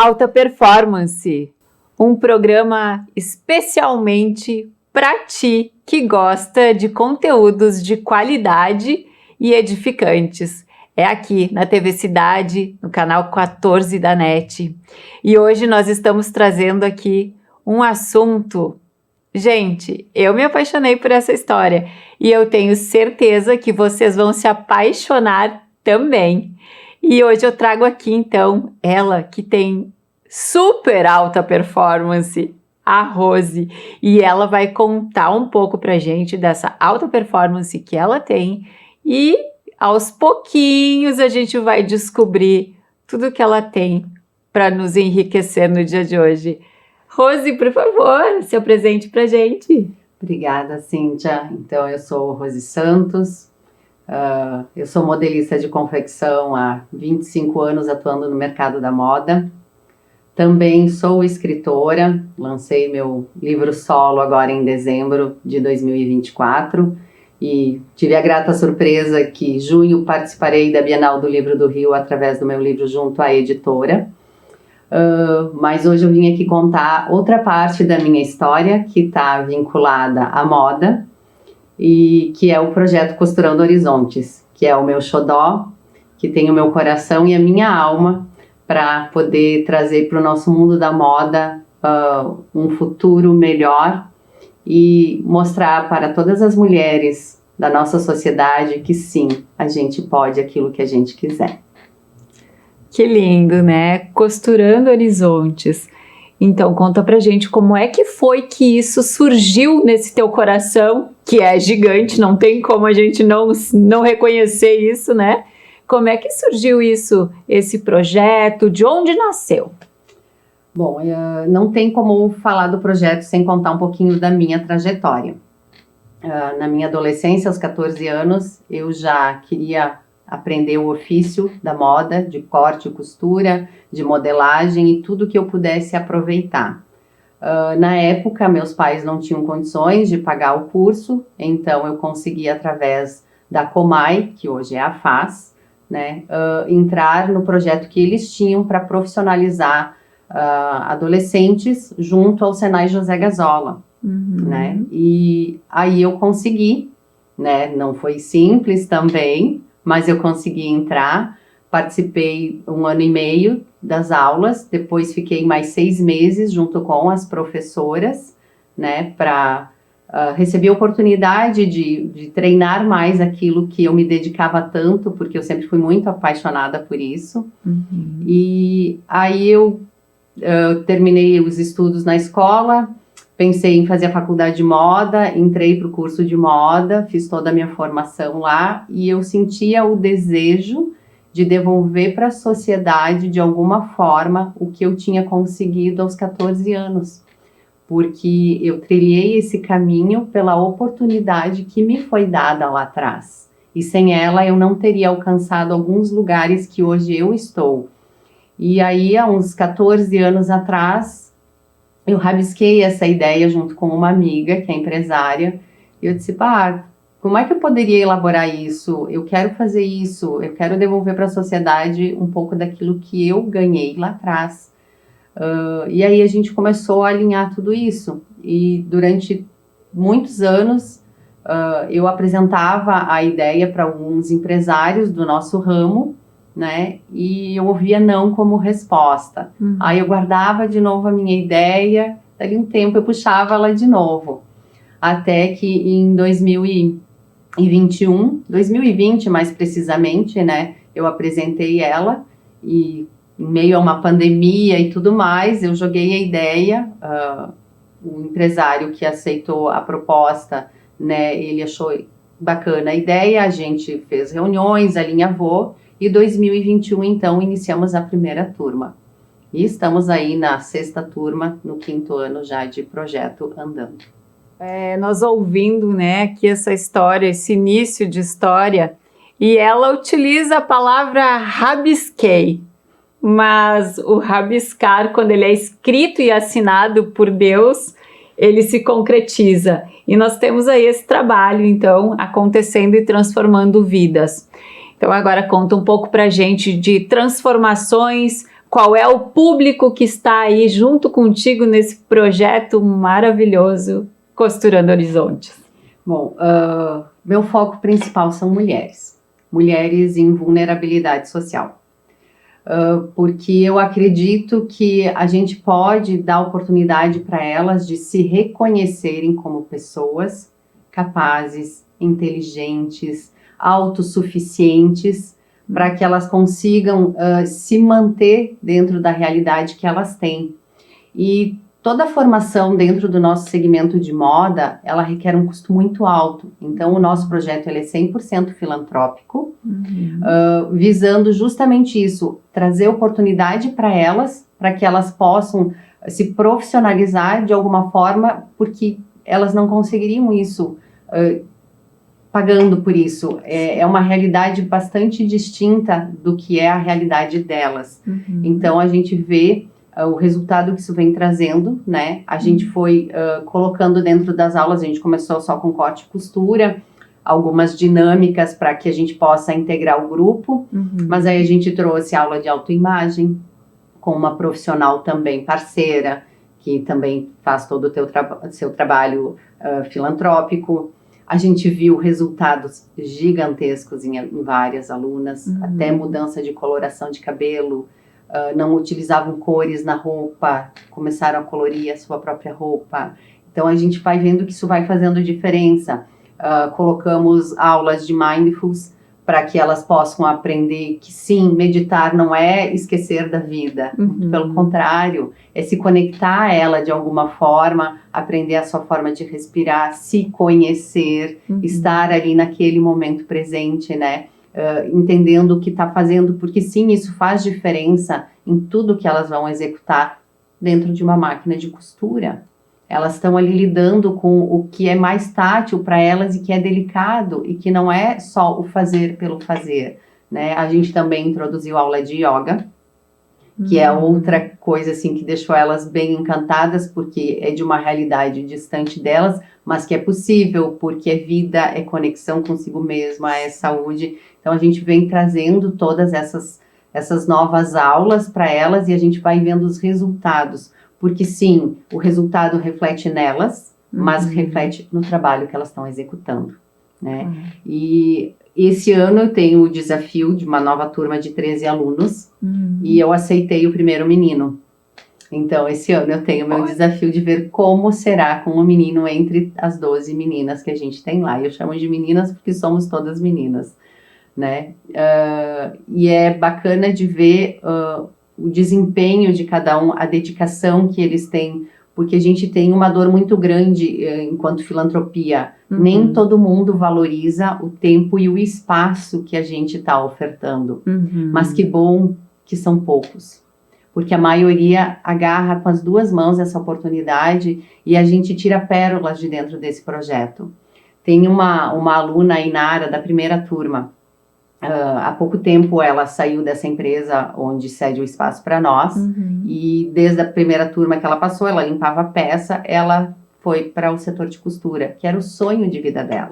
Alta Performance, um programa especialmente para ti que gosta de conteúdos de qualidade e edificantes. É aqui na TV Cidade, no canal 14 da NET. E hoje nós estamos trazendo aqui um assunto. Gente, eu me apaixonei por essa história e eu tenho certeza que vocês vão se apaixonar também. E hoje eu trago aqui então ela que tem super alta performance, a Rose, e ela vai contar um pouco pra gente dessa alta performance que ela tem e aos pouquinhos a gente vai descobrir tudo que ela tem para nos enriquecer no dia de hoje. Rose, por favor, se apresente pra gente. Obrigada, Cíntia. Então, eu sou Rose Santos, eu sou modelista de confecção há 25 anos atuando no mercado da moda. Também sou escritora, lancei meu livro solo agora em dezembro de 2024 e tive a grata surpresa que em junho participarei da Bienal do Livro do Rio através do meu livro junto à editora. Mas hoje eu vim aqui contar outra parte da minha história que está vinculada à moda e que é o projeto Costurando Horizontes, que é o meu xodó, que tem o meu coração e a minha alma para poder trazer para o nosso mundo da moda um futuro melhor e mostrar para todas as mulheres da nossa sociedade que sim, a gente pode aquilo que a gente quiser. Que lindo, né? Costurando Horizontes. Então, conta pra gente como é que foi que isso surgiu nesse teu coração, que é gigante, não tem como a gente não reconhecer isso, né? Como é que surgiu isso, esse projeto? De onde nasceu? Bom, não tem como falar do projeto sem contar um pouquinho da minha trajetória. Na minha adolescência, aos 14 anos, eu já queria aprender o ofício da moda, de corte e costura, de modelagem e tudo que eu pudesse aproveitar. Na época, meus pais não tinham condições de pagar o curso, então eu consegui, através da Comai, que hoje é a FAS, né, entrar no projeto que eles tinham para profissionalizar adolescentes junto ao Senai José Gazola. Né? E aí eu consegui, né? Não foi simples também, mas eu consegui entrar, participei 1 ano e meio das aulas, depois fiquei mais 6 meses junto com as professoras, né, para receber a oportunidade de treinar mais aquilo que eu me dedicava tanto, porque eu sempre fui muito apaixonada por isso. E aí eu terminei os estudos na escola, pensei em fazer a faculdade de moda, entrei para o curso de moda, fiz toda a minha formação lá e eu sentia o desejo de devolver para a sociedade de alguma forma o que eu tinha conseguido aos 14 anos. Porque eu trilhei esse caminho pela oportunidade que me foi dada lá atrás. E sem ela eu não teria alcançado alguns lugares que hoje eu estou. E aí, há uns 14 anos atrás, eu rabisquei essa ideia junto com uma amiga que é empresária, e eu disse, como é que eu poderia elaborar isso? Eu quero fazer isso, eu quero devolver para a sociedade um pouco daquilo que eu ganhei lá atrás. E aí a gente começou a alinhar tudo isso, e durante muitos anos eu apresentava a ideia para alguns empresários do nosso ramo, né? E eu ouvia não como resposta. Aí eu guardava de novo a minha ideia, dali um tempo eu puxava ela de novo. Até que em 2020 mais precisamente, né? Eu apresentei ela e em meio a uma pandemia e tudo mais, eu joguei a ideia, o empresário que aceitou a proposta, né? Ele achou bacana a ideia, a gente fez reuniões, alinhavou, e 2021, então, iniciamos a primeira turma. E estamos aí na 6ª turma, no 5º ano já de projeto andando. Nós ouvindo, né, aqui essa história, esse início de história, e ela utiliza a palavra rabisquei. Mas o rabiscar, quando ele é escrito e assinado por Deus, ele se concretiza. E nós temos aí esse trabalho, então, acontecendo e transformando vidas. Então agora conta um pouco pra gente de transformações, Qual é o público que está aí junto contigo nesse projeto maravilhoso, Costurando Horizontes? Bom, meu foco principal são mulheres. Mulheres em vulnerabilidade social. Porque eu acredito que a gente pode dar oportunidade para elas de se reconhecerem como pessoas capazes, inteligentes, autossuficientes, para que elas consigam se manter dentro da realidade que elas têm. E toda a formação dentro do nosso segmento de moda, ela requer um custo muito alto. Então, o nosso projeto ele é 100% filantrópico, visando justamente isso, trazer oportunidade para que elas possam se profissionalizar de alguma forma, porque elas não conseguiriam isso pagando por isso. É uma realidade bastante distinta do que é a realidade delas. Então, a gente vê o resultado que isso vem trazendo, né? A gente foi colocando dentro das aulas, a gente começou só com corte e costura, algumas dinâmicas para que a gente possa integrar o grupo, mas aí a gente trouxe aula de autoimagem, com uma profissional também parceira, que também faz todo o seu trabalho filantrópico. A gente viu resultados gigantescos em várias alunas, até mudança de coloração de cabelo, não utilizavam cores na roupa, começaram a colorir a sua própria roupa. Então a gente vai vendo que isso vai fazendo diferença. Colocamos aulas de mindfulness para que elas possam aprender que sim, meditar não é esquecer da vida, pelo contrário, é se conectar a ela de alguma forma, aprender a sua forma de respirar, se conhecer, estar ali naquele momento presente, né? Entendendo o que está fazendo, porque sim, isso faz diferença em tudo que elas vão executar dentro de uma máquina de costura. Elas estão ali lidando com o que é mais tátil para elas e que é delicado e que não é só o fazer pelo fazer, né? A gente também introduziu aula de yoga, que é outra coisa assim que deixou elas bem encantadas, porque é de uma realidade distante delas, mas que é possível, porque é vida, é conexão consigo mesma, é saúde. Então a gente vem trazendo todas essas novas aulas para elas e a gente vai vendo os resultados. Porque sim, o resultado reflete nelas, mas reflete no trabalho que elas estão executando, né? E esse ano eu tenho o desafio de uma nova turma de 13 alunos e eu aceitei o primeiro menino. Então, esse ano eu tenho o meu desafio de ver como será com o menino entre as 12 meninas que a gente tem lá. Eu chamo de meninas porque somos todas meninas, né? E é bacana de ver o desempenho de cada um, a dedicação que eles têm, porque a gente tem uma dor muito grande enquanto filantropia. Nem todo mundo valoriza o tempo e o espaço que a gente está ofertando. Mas que bom que são poucos. Porque a maioria agarra com as duas mãos essa oportunidade e a gente tira pérolas de dentro desse projeto. Tem uma aluna, a Inara, da primeira turma. Há pouco tempo ela saiu dessa empresa onde cede o espaço para nós e desde a primeira turma que ela passou, ela limpava a peça, ela foi para o setor de costura, que era o sonho de vida dela.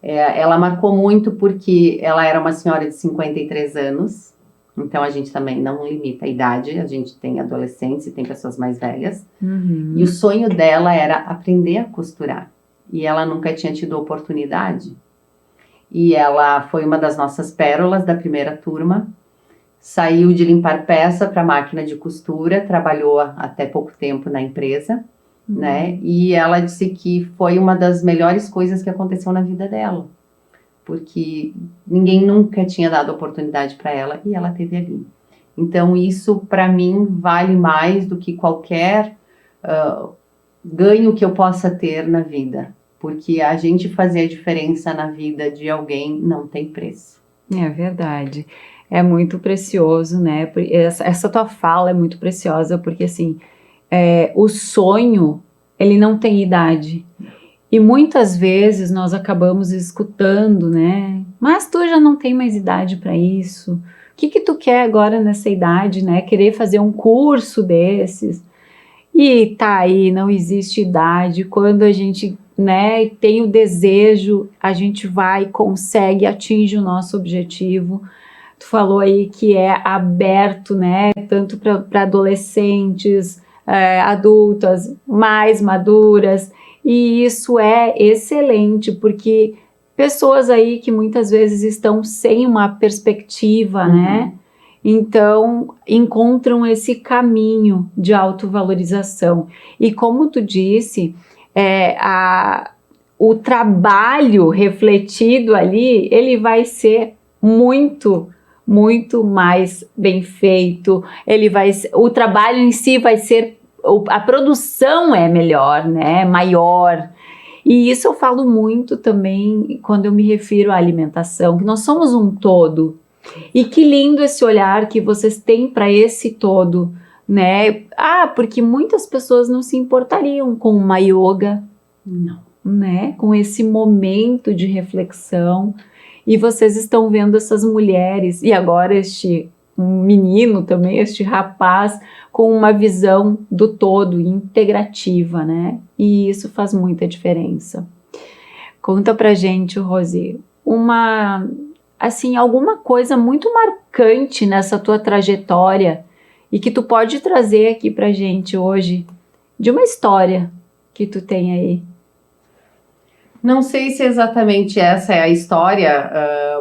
Ela marcou muito porque ela era uma senhora de 53 anos, então a gente também não limita a idade, a gente tem adolescentes e tem pessoas mais velhas, e o sonho dela era aprender a costurar, e ela nunca tinha tido oportunidade. E ela foi uma das nossas pérolas da primeira turma, saiu de limpar peça para máquina de costura, trabalhou até pouco tempo na empresa, né? E ela disse que foi uma das melhores coisas que aconteceu na vida dela, porque ninguém nunca tinha dado oportunidade para ela e ela teve ali. Então isso para mim vale mais do que qualquer ganho que eu possa ter na vida. Porque a gente fazer a diferença na vida de alguém não tem preço. É verdade. É muito precioso, né? Essa tua fala é muito preciosa, porque assim, o sonho, ele não tem idade. E muitas vezes nós acabamos escutando, né? Mas tu já não tem mais idade para isso. O que tu quer agora nessa idade, né? Querer fazer um curso desses. E tá aí, não existe idade. Quando a gente, né, tem o desejo, a gente vai, consegue, atinge o nosso objetivo. tu falou aí que é aberto, né, tanto para adolescentes, adultas, mais maduras, e isso é excelente, porque pessoas aí que muitas vezes estão sem uma perspectiva, né, então encontram esse caminho de autovalorização. E como tu disse, o trabalho refletido ali, ele vai ser muito mais bem feito, o trabalho em si vai ser, a produção é melhor, né, maior. E isso eu falo muito também quando eu me refiro à alimentação, que nós somos um todo. E que lindo esse olhar que vocês têm para esse todo, né? Porque muitas pessoas não se importariam com uma yoga, Não. né? Com esse momento de reflexão. E vocês estão vendo essas mulheres, e agora este menino também, este rapaz, com uma visão do todo, integrativa, né? E isso faz muita diferença. Conta pra gente, Rose, alguma coisa muito marcante nessa tua trajetória e que tu pode trazer aqui pra gente hoje, de uma história que tu tem aí. Não sei se exatamente essa é a história,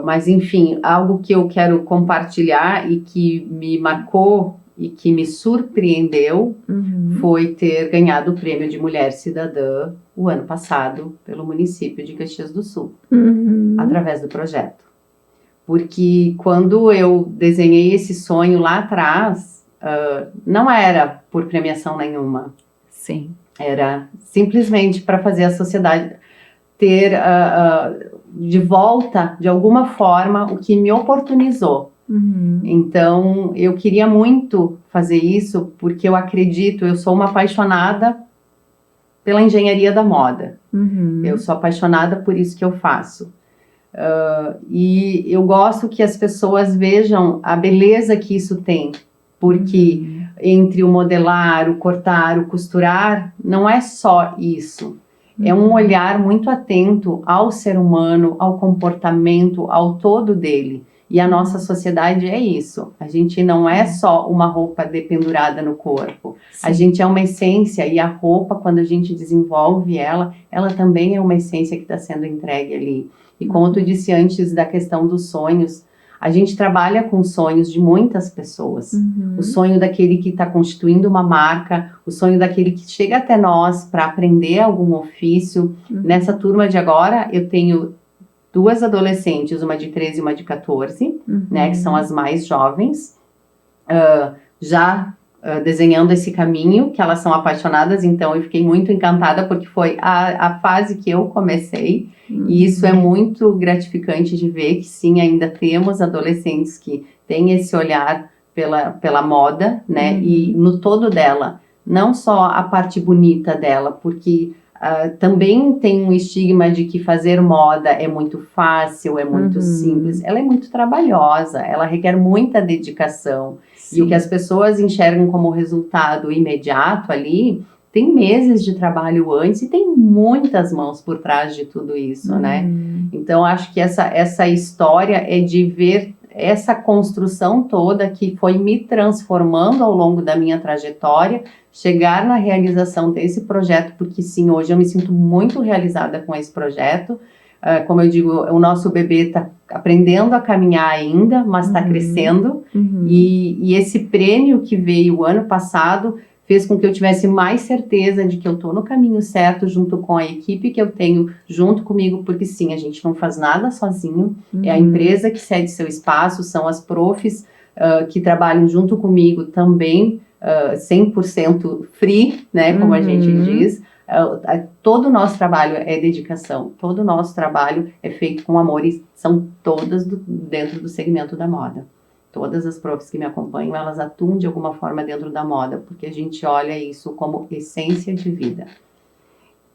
mas enfim, algo que eu quero compartilhar e que me marcou e que me surpreendeu foi ter ganhado o Prêmio de Mulher Cidadã o ano passado pelo município de Caxias do Sul, através do projeto. Porque quando eu desenhei esse sonho lá atrás, não era por premiação nenhuma. Sim. Era simplesmente para fazer a sociedade ter de volta, de alguma forma, o que me oportunizou. Então, eu queria muito fazer isso, porque eu sou uma apaixonada pela engenharia da moda. Eu sou apaixonada por isso que eu faço. E eu gosto que as pessoas vejam a beleza que isso tem, porque entre o modelar, o cortar, o costurar, não é só isso. É um olhar muito atento ao ser humano, ao comportamento, ao todo dele. E a nossa sociedade é isso. A gente não é só uma roupa dependurada no corpo. Sim. A gente é uma essência, e a roupa, quando a gente desenvolve ela também é uma essência que está sendo entregue ali. E como tu disse antes da questão dos sonhos, a gente trabalha com sonhos de muitas pessoas. O sonho daquele que está constituindo uma marca, o sonho daquele que chega até nós para aprender algum ofício. Nessa turma de agora, eu tenho 2 adolescentes, uma de 13 e uma de 14, né, que são as mais jovens, desenhando esse caminho, que elas são apaixonadas, então eu fiquei muito encantada, porque foi a fase que eu comecei, e isso é muito gratificante de ver que sim, ainda temos adolescentes que têm esse olhar pela moda, né, e no todo dela, não só a parte bonita dela, porque também tem um estigma de que fazer moda é muito fácil, é muito simples, ela é muito trabalhosa, ela requer muita dedicação. Sim. E o que as pessoas enxergam como resultado imediato ali, tem meses de trabalho antes e tem muitas mãos por trás de tudo isso, né? Então, acho que essa história é de ver essa construção toda que foi me transformando ao longo da minha trajetória, chegar na realização desse projeto, porque sim, hoje eu me sinto muito realizada com esse projeto. Como eu digo, o nosso bebê está aprendendo a caminhar ainda, mas está crescendo. E esse prêmio que veio ano passado fez com que eu tivesse mais certeza de que eu estou no caminho certo, junto com a equipe que eu tenho junto comigo, porque sim, a gente não faz nada sozinho, é a empresa que cede seu espaço, são as profs que trabalham junto comigo também, 100% free, né, como a gente diz. Todo o nosso trabalho é dedicação, todo o nosso trabalho é feito com amor, e são todas dentro do segmento da moda. Todas as profs que me acompanham, elas atuam de alguma forma dentro da moda, porque a gente olha isso como essência de vida.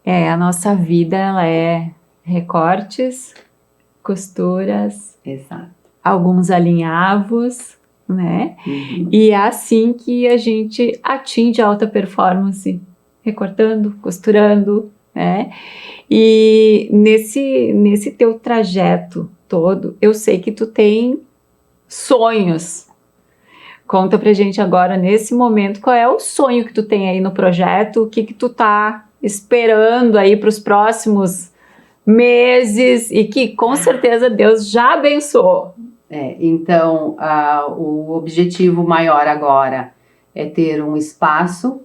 A nossa vida, ela é recortes, costuras, exato, alguns alinhavos, né? E é assim que a gente atinge a alta performance, recortando, costurando, né? E nesse teu trajeto todo, eu sei que tu tem sonhos. Conta pra gente agora, nesse momento, qual é o sonho que tu tem aí no projeto, o que tu tá esperando aí para os próximos meses e que com certeza Deus já abençoou. Então, o objetivo maior agora é ter um espaço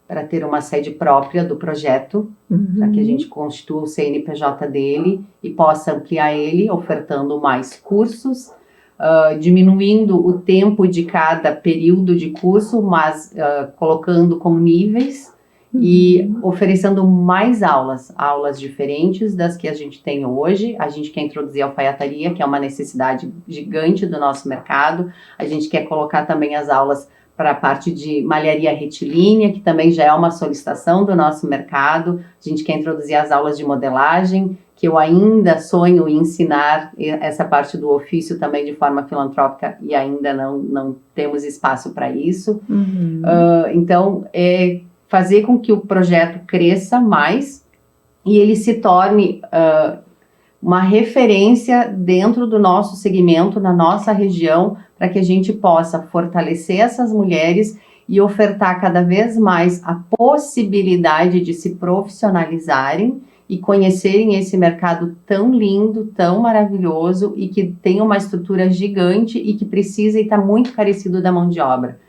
para ter uma sede própria do projeto, para que a gente constitua o CNPJ dele e possa ampliar ele, ofertando mais cursos, diminuindo o tempo de cada período de curso, mas colocando com níveis e oferecendo mais aulas diferentes das que a gente tem hoje. A gente quer introduzir a alfaiataria, que é uma necessidade gigante do nosso mercado. A gente quer colocar também as aulas para a parte de malharia retilínea, que também já é uma solicitação do nosso mercado. A gente quer introduzir as aulas de modelagem, que eu ainda sonho em ensinar essa parte do ofício também de forma filantrópica e ainda não temos espaço para isso. Então, fazer com que o projeto cresça mais e ele se torne uma referência dentro do nosso segmento, na nossa região, para que a gente possa fortalecer essas mulheres e ofertar cada vez mais a possibilidade de se profissionalizarem e conhecerem esse mercado tão lindo, tão maravilhoso e que tem uma estrutura gigante e que precisa e está muito carecido da mão de obra.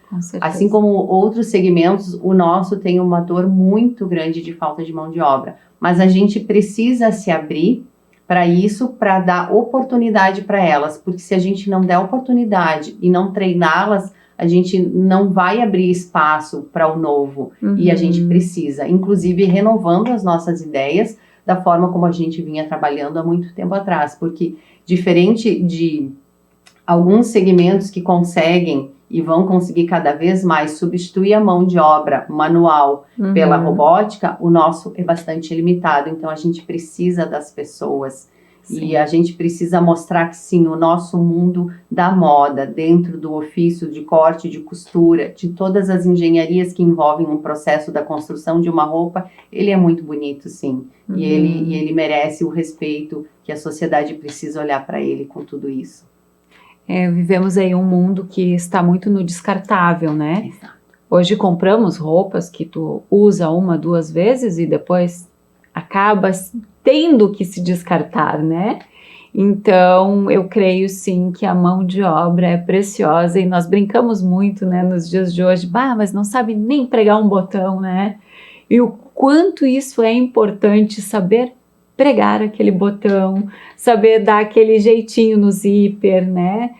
Assim como outros segmentos, o nosso tem uma dor muito grande de falta de mão de obra. Mas a gente precisa se abrir para isso, para dar oportunidade para elas. Porque se a gente não der oportunidade e não treiná-las, a gente não vai abrir espaço para o novo. E a gente precisa, inclusive renovando as nossas ideias da forma como a gente vinha trabalhando há muito tempo atrás. Porque diferente de alguns segmentos que conseguem e vão conseguir cada vez mais substituir a mão de obra manual pela robótica, o nosso é bastante limitado. Então, a gente precisa das pessoas. Sim. E a gente precisa mostrar que, sim, o nosso mundo da moda, dentro do ofício de corte, de costura, de todas as engenharias que envolvem um processo da construção de uma roupa, ele é muito bonito, sim. E ele merece o respeito que a sociedade precisa olhar para ele com tudo isso. Vivemos aí um mundo que está muito no descartável, né? Exato. Hoje compramos roupas que tu usa 1, 2 vezes e depois acaba tendo que se descartar, né? Então, eu creio sim que a mão de obra é preciosa e nós brincamos muito, né, nos dias de hoje, mas não sabe nem pregar um botão, né? E o quanto isso é importante, saber pregar aquele botão, saber dar aquele jeitinho no zíper, né?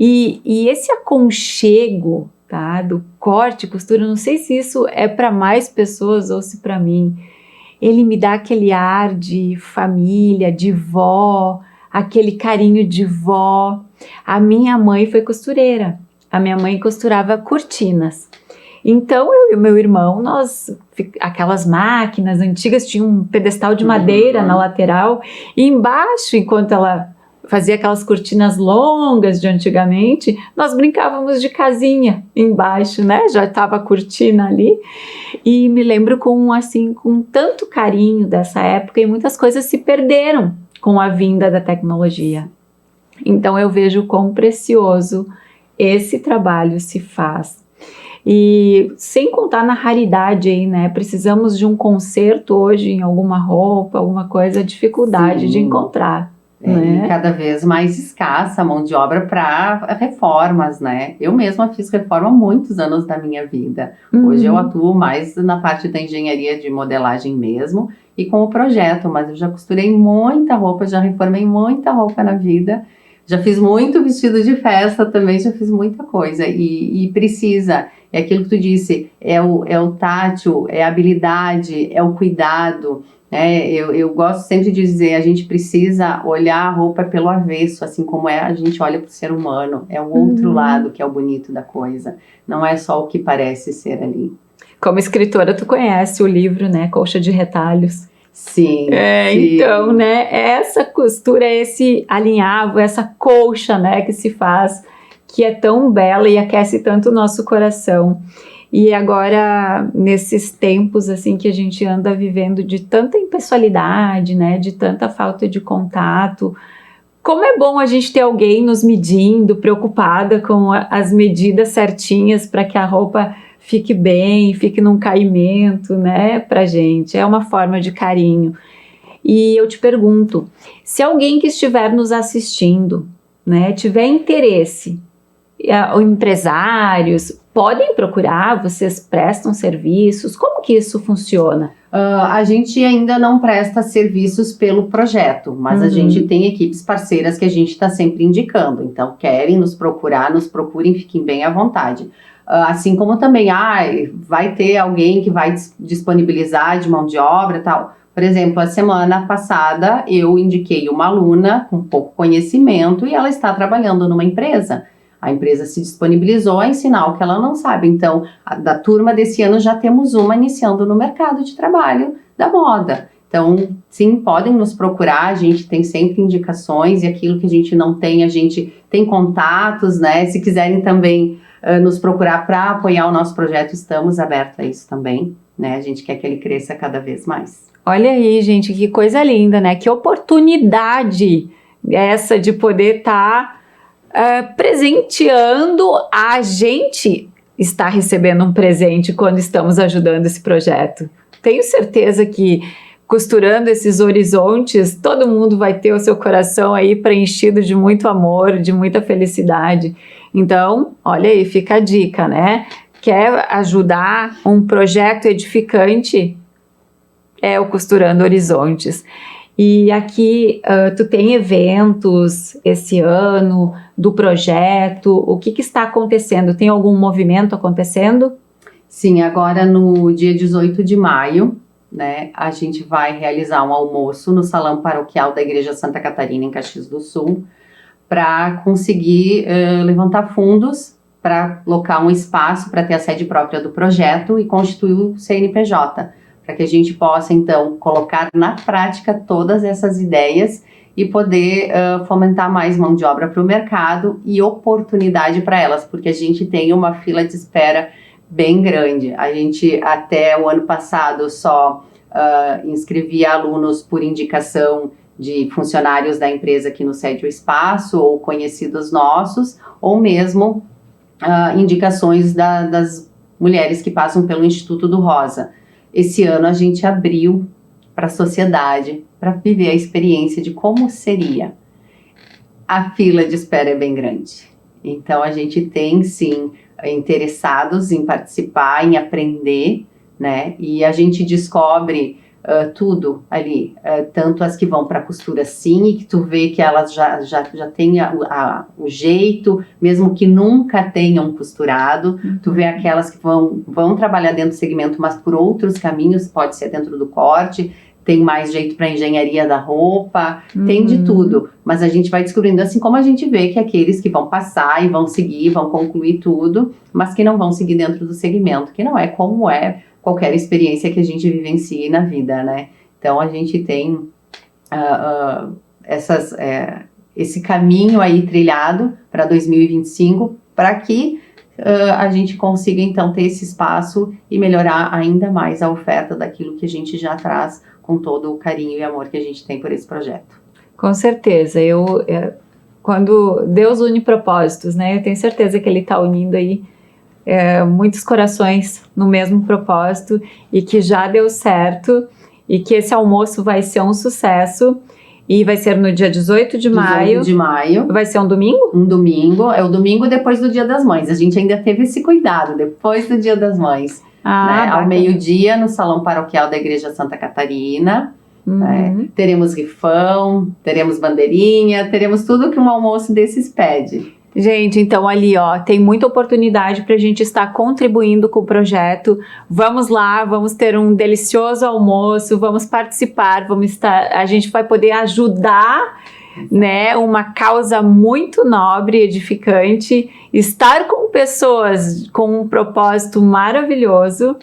E esse aconchego, tá, do corte, costura, não sei se isso é para mais pessoas ou se para mim, ele me dá aquele ar de família, de vó, aquele carinho de vó. A minha mãe foi costureira, a minha mãe costurava cortinas. Então, eu e o meu irmão, aquelas máquinas antigas, tinha um pedestal de madeira na lateral, e embaixo, enquanto ela fazia aquelas cortinas longas de antigamente, nós brincávamos de casinha embaixo, né? Já estava a cortina ali, e me lembro com tanto carinho dessa época, e muitas coisas se perderam com a vinda da tecnologia. Então, eu vejo quão precioso esse trabalho se faz. E sem contar na raridade aí, né? Precisamos de um conserto hoje em alguma roupa, alguma coisa, dificuldade de encontrar. Né? E cada vez mais escassa a mão de obra para reformas, né? Eu mesma fiz reforma há muitos anos da minha vida. Hoje eu atuo mais na parte da engenharia de modelagem mesmo e com o projeto, mas eu já costurei muita roupa, já reformei muita roupa na vida. Já fiz muito vestido de festa também, já fiz muita coisa e precisa, é aquilo que tu disse, é o tátil, é a habilidade, é o cuidado, né? Eu gosto sempre de dizer, a gente precisa olhar a roupa pelo avesso, assim como a gente olha para o ser humano, é o outro lado que é o bonito da coisa, não é só o que parece ser ali. Como escritora, tu conhece o livro, né, Colcha de Retalhos. Sim, sim. Então, né, essa costura, esse alinhavo, essa colcha, né, que se faz, que é tão bela e aquece tanto o nosso coração. E agora, nesses tempos, assim, que a gente anda vivendo de tanta impessoalidade, né, de tanta falta de contato, Como é bom a gente ter alguém nos medindo, preocupada com as medidas certinhas para que a roupa fique bem, fique num caimento, né, pra gente. É uma forma de carinho. E eu te pergunto, se alguém que estiver nos assistindo, né, tiver interesse, empresários podem procurar, vocês prestam serviços, como que isso funciona? A gente ainda não presta serviços pelo projeto, mas a gente tem equipes parceiras que a gente está sempre indicando. Então, querem nos procurar, nos procurem, fiquem bem à vontade. Assim como também, vai ter alguém que vai disponibilizar de mão de obra e tal. Por exemplo, a semana passada eu indiquei uma aluna com pouco conhecimento e ela está trabalhando numa empresa. A empresa se disponibilizou a ensinar o que ela não sabe. Então, da turma desse ano já temos uma iniciando no mercado de trabalho da moda. Então, sim, podem nos procurar, a gente tem sempre indicações e aquilo que a gente não tem, a gente tem contatos, né? Se quiserem também nos procurar para apoiar o nosso projeto, estamos abertos a isso também, né? A gente quer que ele cresça cada vez mais. Olha aí, gente, que coisa linda, né? Que oportunidade essa de poder estar presenteando. A gente está recebendo um presente quando estamos ajudando esse projeto. Tenho certeza que costurando esses horizontes, todo mundo vai ter o seu coração aí preenchido de muito amor, de muita felicidade. Então, olha aí, fica a dica, né? Quer ajudar um projeto edificante? É o Costurando Horizontes. E aqui tu tem eventos esse ano do projeto, o que está acontecendo? Tem algum movimento acontecendo? Sim, agora no dia 18 de maio, né, a gente vai realizar um almoço no Salão Paroquial da Igreja Santa Catarina, em Caxias do Sul, para conseguir levantar fundos para alocar um espaço para ter a sede própria do projeto e constituir o CNPJ, para que a gente possa, então, colocar na prática todas essas ideias e poder fomentar mais mão de obra para o mercado e oportunidade para elas, porque a gente tem uma fila de espera bem grande. A gente, até o ano passado, só inscrevia alunos por indicação de funcionários da empresa que nos cede o espaço, ou conhecidos nossos, ou mesmo indicações das mulheres que passam pelo Instituto do Rosa. Esse ano a gente abriu para a sociedade, para viver a experiência de como seria. A fila de espera é bem grande. Então a gente tem, sim, interessados em participar, em aprender, né? E a gente descobre tudo ali, tanto as que vão para costura sim, e que tu vê que elas já têm o jeito, mesmo que nunca tenham costurado. Tu vê aquelas que vão trabalhar dentro do segmento, mas por outros caminhos, pode ser dentro do corte, tem mais jeito para engenharia da roupa, tem de tudo. Mas a gente vai descobrindo, assim como a gente vê que aqueles que vão passar e vão seguir, vão concluir tudo, mas que não vão seguir dentro do segmento, que não é como é qualquer experiência que a gente vivencie na vida, né? Então, a gente tem esse caminho aí trilhado para 2025, para que a gente consiga, então, ter esse espaço e melhorar ainda mais a oferta daquilo que a gente já traz com todo o carinho e amor que a gente tem por esse projeto. Com certeza. Quando Deus une propósitos, né? Eu tenho certeza que Ele está unindo aí muitos corações no mesmo propósito e que já deu certo e que esse almoço vai ser um sucesso e vai ser no dia 18 de maio. 18 de maio. Vai ser um domingo? Um domingo, é o domingo depois do Dia das Mães. A gente ainda teve esse cuidado, depois do Dia das Mães. Né? Ao meio-dia, no Salão Paroquial da Igreja Santa Catarina. Teremos rifão, teremos bandeirinha, teremos tudo que um almoço desses pede. Gente, então ali, ó, tem muita oportunidade para a gente estar contribuindo com o projeto. Vamos lá, vamos ter um delicioso almoço, vamos participar, a gente vai poder ajudar, né, uma causa muito nobre, edificante, estar com pessoas com um propósito maravilhoso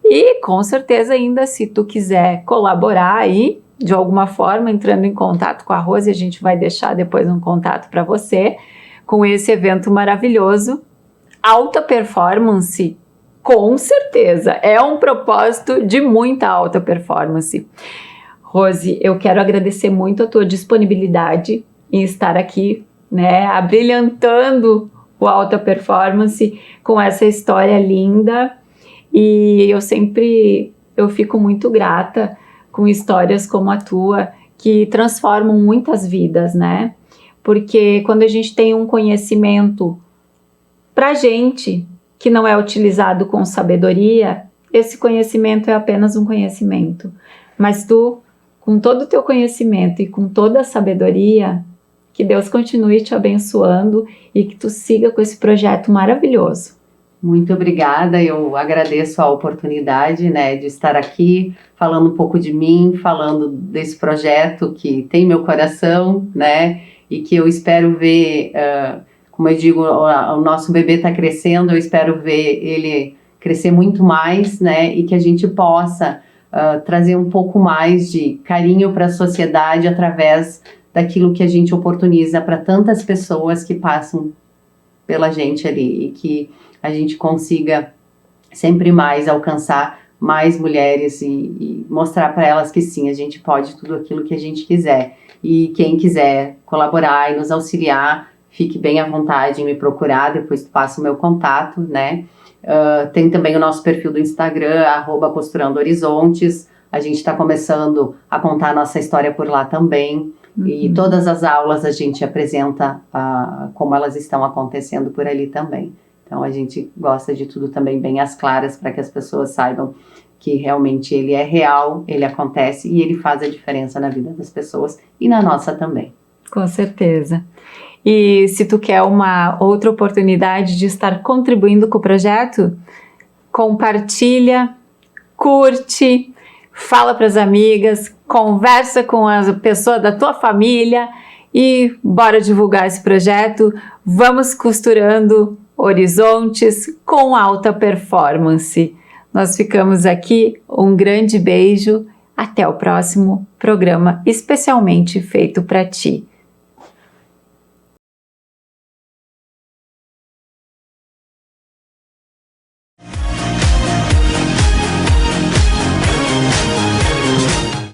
e, com certeza, ainda se tu quiser colaborar aí, de alguma forma, entrando em contato com a Rose, a gente vai deixar depois um contato para você, com esse evento maravilhoso. Alta performance, com certeza, é um propósito de muita alta performance. Rose, eu quero agradecer muito a tua disponibilidade em estar aqui, né, abrilhantando o Alta Performance com essa história linda. E eu fico muito grata com histórias como a tua, que transformam muitas vidas, né? Porque quando a gente tem um conhecimento pra gente que não é utilizado com sabedoria, esse conhecimento é apenas um conhecimento. Mas tu, com todo o teu conhecimento e com toda a sabedoria, que Deus continue te abençoando e que tu siga com esse projeto maravilhoso. Muito obrigada, eu agradeço a oportunidade, né, de estar aqui falando um pouco de mim, falando desse projeto que tem meu coração, né, e que eu espero ver, como eu digo, o nosso bebê está crescendo, eu espero ver ele crescer muito mais, né, e que a gente possa trazer um pouco mais de carinho para a sociedade através daquilo que a gente oportuniza para tantas pessoas que passam pela gente ali, e que a gente consiga sempre mais alcançar mais mulheres e mostrar para elas que sim, a gente pode tudo aquilo que a gente quiser. E quem quiser colaborar e nos auxiliar, fique bem à vontade em me procurar, depois tu passa o meu contato, né? Tem também o nosso perfil do Instagram, @costurando-horizontes. A gente está começando a contar a nossa história por lá também. E todas as aulas a gente apresenta como elas estão acontecendo por ali também. Então a gente gosta de tudo também bem às claras, para que as pessoas saibam que realmente ele é real, ele acontece e ele faz a diferença na vida das pessoas e na nossa também. Com certeza. E se tu quer uma outra oportunidade de estar contribuindo com o projeto, compartilha, curte, fala para as amigas, conversa com a pessoa da tua família e bora divulgar esse projeto. Vamos costurando horizontes com alta performance. Nós ficamos aqui, um grande beijo, até o próximo programa especialmente feito para ti.